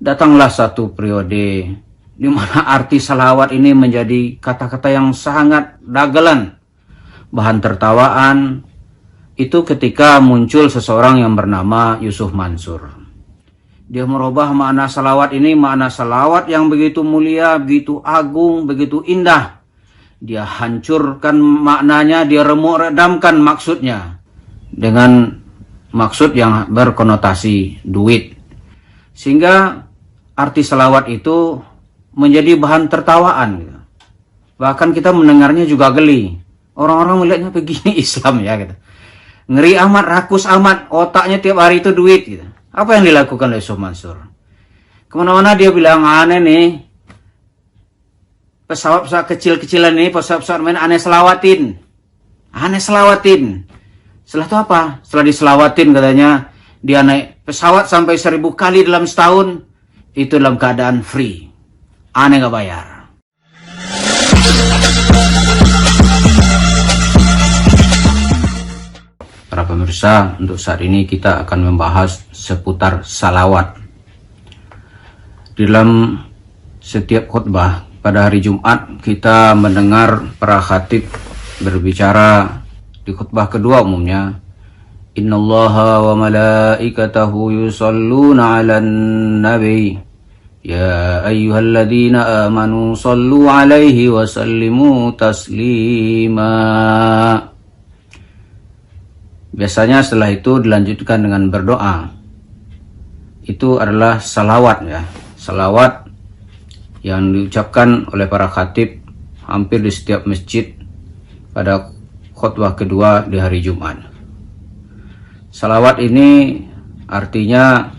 datanglah satu periode di mana arti salawat ini menjadi kata-kata yang sangat dagelan, bahan tertawaan. Itu ketika muncul seseorang yang bernama Yusuf Mansur. Dia merubah makna salawat ini, makna salawat yang begitu mulia, begitu agung, begitu indah. Dia hancurkan maknanya, dia remuk-redamkan maksudnya dengan maksud yang berkonotasi duit. Sehingga arti salawat itu menjadi bahan tertawaan. Bahkan kita mendengarnya juga geli. Orang-orang melihatnya begini Islam ya gitu. Ngeri amat, rakus amat, otaknya tiap hari itu duit gitu. Apa yang dilakukan oleh Yusuf Mansur? Kemana-mana dia bilang, aneh nih, pesawat-pesawat kecil-kecilan ini, pesawat-pesawat main aneh selawatin. Aneh selawatin. Setelah itu apa? Setelah diselawatin katanya, dia naik pesawat sampai 1000 kali dalam setahun, itu dalam keadaan free. Aneh gak bayar. Para pemirsa, untuk saat ini kita akan membahas seputar salawat. Di dalam setiap khutbah pada hari Jumat, kita mendengar para khatib berbicara di khutbah kedua umumnya, Innallaha wa malaikatahu yusalluna 'alan nabi ya ayyuhalladzina amanu sallu 'alaihi wa sallimu taslima. Biasanya setelah itu dilanjutkan dengan berdoa. Itu adalah salawat ya. Salawat yang diucapkan oleh para khatib hampir di setiap masjid pada khutbah kedua di hari Jumat. Salawat ini artinya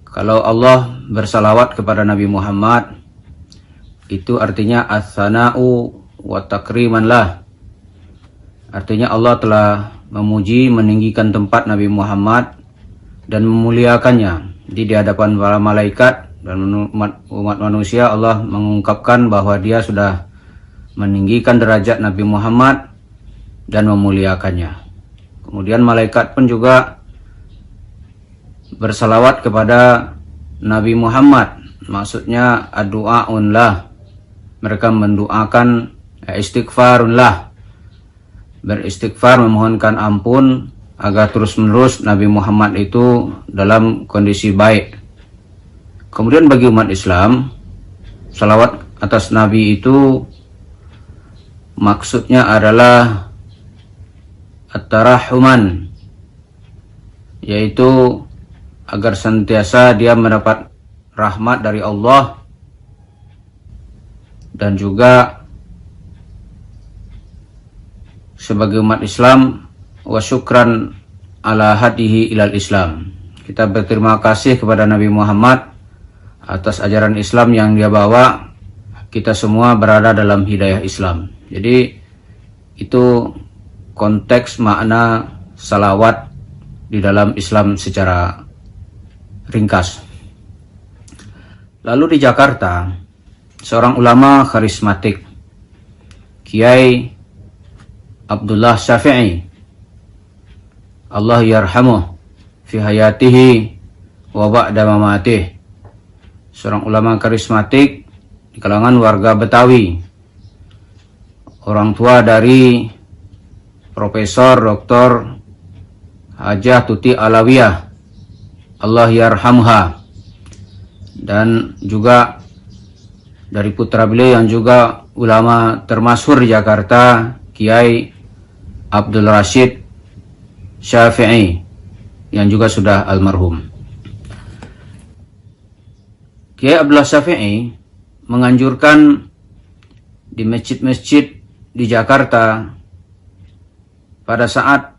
kalau Allah bersalawat kepada Nabi Muhammad, itu artinya as-sana'u wa takriman lah. Artinya Allah telah memuji, meninggikan tempat Nabi Muhammad dan memuliakannya di hadapan para malaikat dan umat manusia. Allah mengungkapkan bahwa dia sudah meninggikan derajat Nabi Muhammad dan memuliakannya. Kemudian malaikat pun juga bersalawat kepada Nabi Muhammad. Maksudnya ad-du'aun lah. Mereka mendoakan, istighfarun lah. Beristighfar, memohonkan ampun agar terus-menerus Nabi Muhammad itu dalam kondisi baik. Kemudian bagi umat Islam, salawat atas Nabi itu maksudnya adalah at-tarahuman, yaitu agar senantiasa dia mendapat rahmat dari Allah dan juga sebagai umat Islam wa syukran ala hadihi ilal Islam. Kita berterima kasih kepada Nabi Muhammad atas ajaran Islam yang dia bawa. Kita semua berada dalam hidayah Islam. Jadi itu konteks makna salawat di dalam Islam secara ringkas. Lalu di Jakarta, seorang ulama karismatik, Kiai Abdullah Syafi'i, Allah yarhamuh fi hayatihi wa ba'da mamatih, seorang ulama karismatik di kalangan warga Betawi, orang tua dari Profesor Dr. Hajah Tuti Alawiyah, Allah yarhamha, dan juga dari putra beliau yang juga ulama termasyhur di Jakarta, Kiai Abdul Rashid Syafi'i, yang juga sudah almarhum. Kiai Abdullah Syafi'i menganjurkan di masjid-masjid di Jakarta pada saat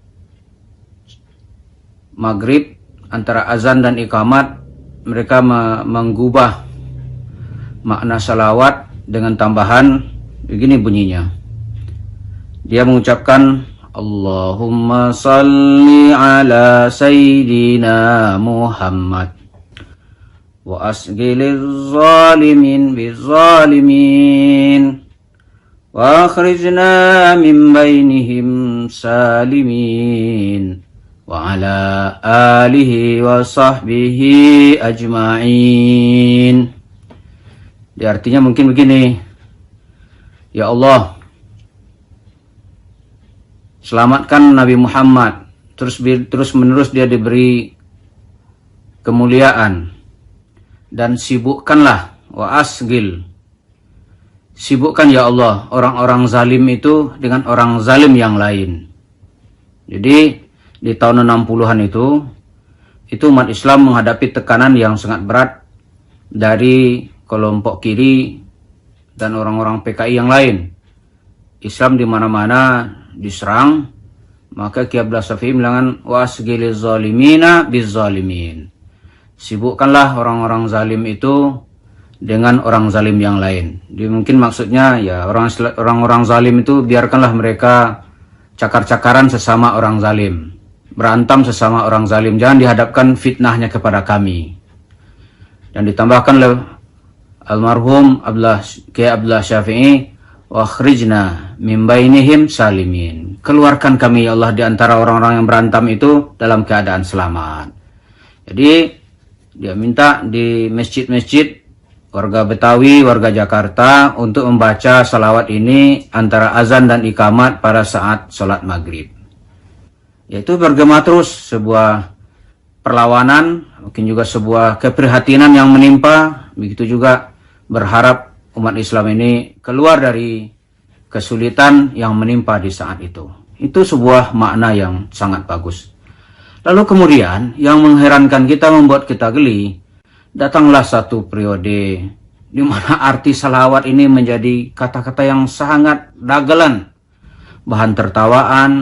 maghrib antara azan dan iqamat, mereka menggubah makna salawat dengan tambahan begini bunyinya. Dia mengucapkan Allahumma salli ala Sayyidina Muhammad wa asghiliz zalimin bizzalimin wa akhrijna min bainihim salimin wa ala alihi wa sahbihi ajma'in. Di artinya mungkin begini, ya Allah, selamatkan Nabi Muhammad, terus menerus dia diberi kemuliaan, dan sibukkanlah, wa asgil, sibukkan ya Allah orang-orang zalim itu dengan orang zalim yang lain. Jadi di tahun 60-an itu umat Islam menghadapi tekanan yang sangat berat dari kelompok kiri dan orang-orang PKI yang lain. Islam di mana-mana diserang, maka Ki Abdullah Syafi'i bilangan wasgiliz zalimina bizzalimin. Sibukkanlah orang-orang zalim itu dengan orang zalim yang lain. Jadi mungkin maksudnya ya orang-orang zalim itu biarkanlah mereka cakar-cakaran sesama orang zalim, berantem sesama orang zalim, jangan dihadapkan fitnahnya kepada kami. Dan ditambahkan oleh almarhum Kiai Abdullah Syafi'i, wa akhrijna min bainihim salimin, keluarkan kami ya Allah di antara orang-orang yang berantem itu dalam keadaan selamat. Jadi dia minta di masjid-masjid warga Betawi, warga Jakarta untuk membaca salawat ini antara azan dan iqamat pada saat sholat maghrib. Yaitu bergema terus sebuah perlawanan, mungkin juga sebuah keprihatinan yang menimpa. Begitu juga berharap umat Islam ini keluar dari kesulitan yang menimpa di saat itu. Itu sebuah makna yang sangat bagus. Lalu kemudian yang mengherankan kita, membuat kita geli, datanglah satu periode di mana arti salawat ini menjadi kata-kata yang sangat dagelan, bahan tertawaan.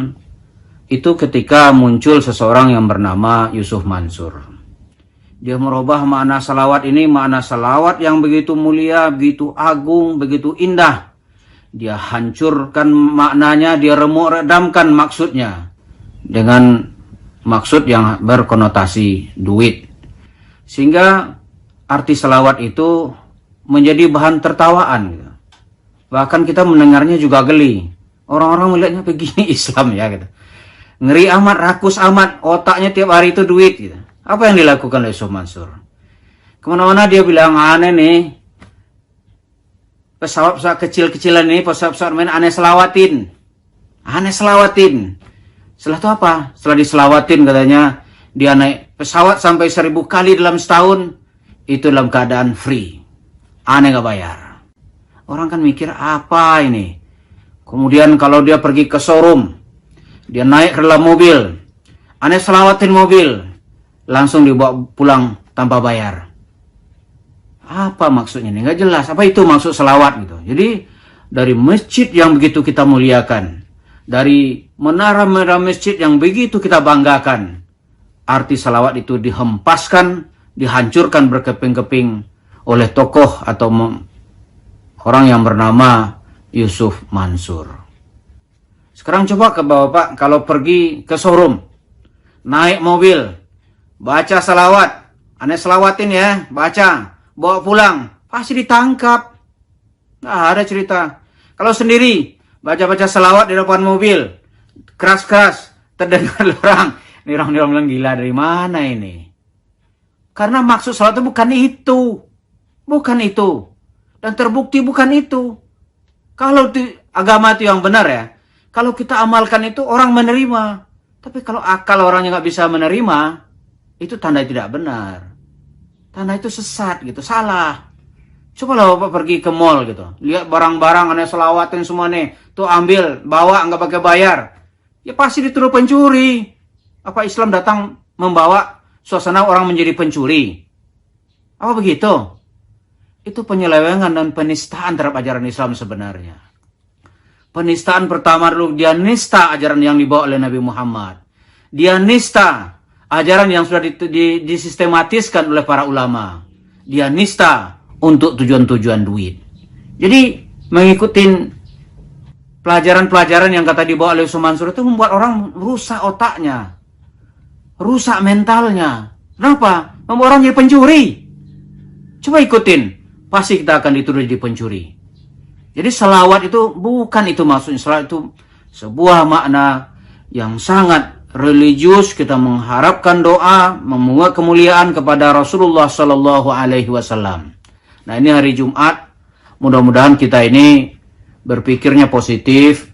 Itu ketika muncul seseorang yang bernama Yusuf Mansur. Dia merubah makna salawat ini, makna salawat yang begitu mulia, begitu agung, begitu indah. Dia hancurkan maknanya, dia remuk-redamkan maksudnya dengan maksud yang berkonotasi duit. Sehingga arti salawat itu menjadi bahan tertawaan. Bahkan kita mendengarnya juga geli. Orang-orang melihatnya begini Islam ya gitu. Ngeri amat, rakus amat, otaknya tiap hari itu duit gitu. Apa yang dilakukan oleh Yusuf Mansur? Kemana-mana dia bilang, aneh nih, pesawat-pesawat kecil-kecilan ini, pesawat-pesawat main aneh selawatin. Aneh selawatin. Setelah itu apa? Setelah diselawatin katanya, dia naik pesawat sampai 1000 kali dalam setahun, itu dalam keadaan free. Aneh gak bayar. Orang kan mikir apa ini? Kemudian kalau dia pergi ke showroom, dia naik ke dalam mobil, aneh selawatin mobil, langsung dibawa pulang tanpa bayar. Apa maksudnya ini? Gak jelas. Apa itu maksud selawat gitu? Jadi dari masjid yang begitu kita muliakan, dari menara-menara masjid yang begitu kita banggakan, arti salawat itu dihempaskan, dihancurkan berkeping-keping oleh tokoh atau orang yang bernama Yusuf Mansur. Sekarang coba ke Bapak, kalau pergi ke showroom, naik mobil, baca salawat, aneh selawatin ya, baca, bawa pulang, pasti ditangkap. Nah, ada cerita. Kalau sendiri, baca-baca salawat di depan mobil, keras-keras, terdengar orang. Ini orang bilang gila, dari mana ini? Karena maksud salat itu bukan itu. Bukan itu. Dan terbukti bukan itu. Kalau agama itu yang benar ya, kalau kita amalkan itu orang menerima. Tapi kalau akal orangnya nggak bisa menerima, itu tanda tidak benar. Tanda itu sesat gitu, salah. Coba lah Bapak pergi ke mall gitu. Lihat barang-barang aneh selawatin semua nih. Tuh ambil, bawa nggak pakai bayar. Ya pasti dituduh pencuri. Apa Islam datang membawa suasana orang menjadi pencuri? Apa begitu? Itu penyelewengan dan penistaan terhadap ajaran Islam sebenarnya. Penistaan pertama dulu, dia nista ajaran yang dibawa oleh Nabi Muhammad. Dia nista ajaran yang sudah disistematiskan oleh para ulama. Dia nista untuk tujuan-tujuan duit. Jadi mengikuti pelajaran-pelajaran yang kata dibawa oleh Yusuf Mansur itu membuat orang rusak otaknya. Rusak mentalnya. Kenapa? Membuat orang jadi pencuri. Coba ikutin. Pasti kita akan dituduh jadi pencuri. Jadi selawat itu bukan itu maksudnya. Selawat itu sebuah makna yang sangat religius, kita mengharapkan doa, memohon kemuliaan kepada Rasulullah Sallallahu Alaihi Wasallam. Nah, ini hari Jumat, mudah-mudahan kita ini berpikirnya positif,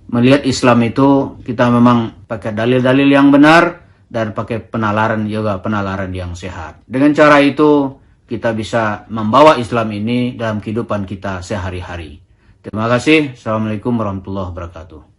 melihat Islam itu kita memang pakai dalil-dalil yang benar dan pakai penalaran juga, penalaran yang sehat. Dengan cara itu kita bisa membawa Islam ini dalam kehidupan kita sehari-hari. Terima kasih. Assalamualaikum warahmatullahi wabarakatuh.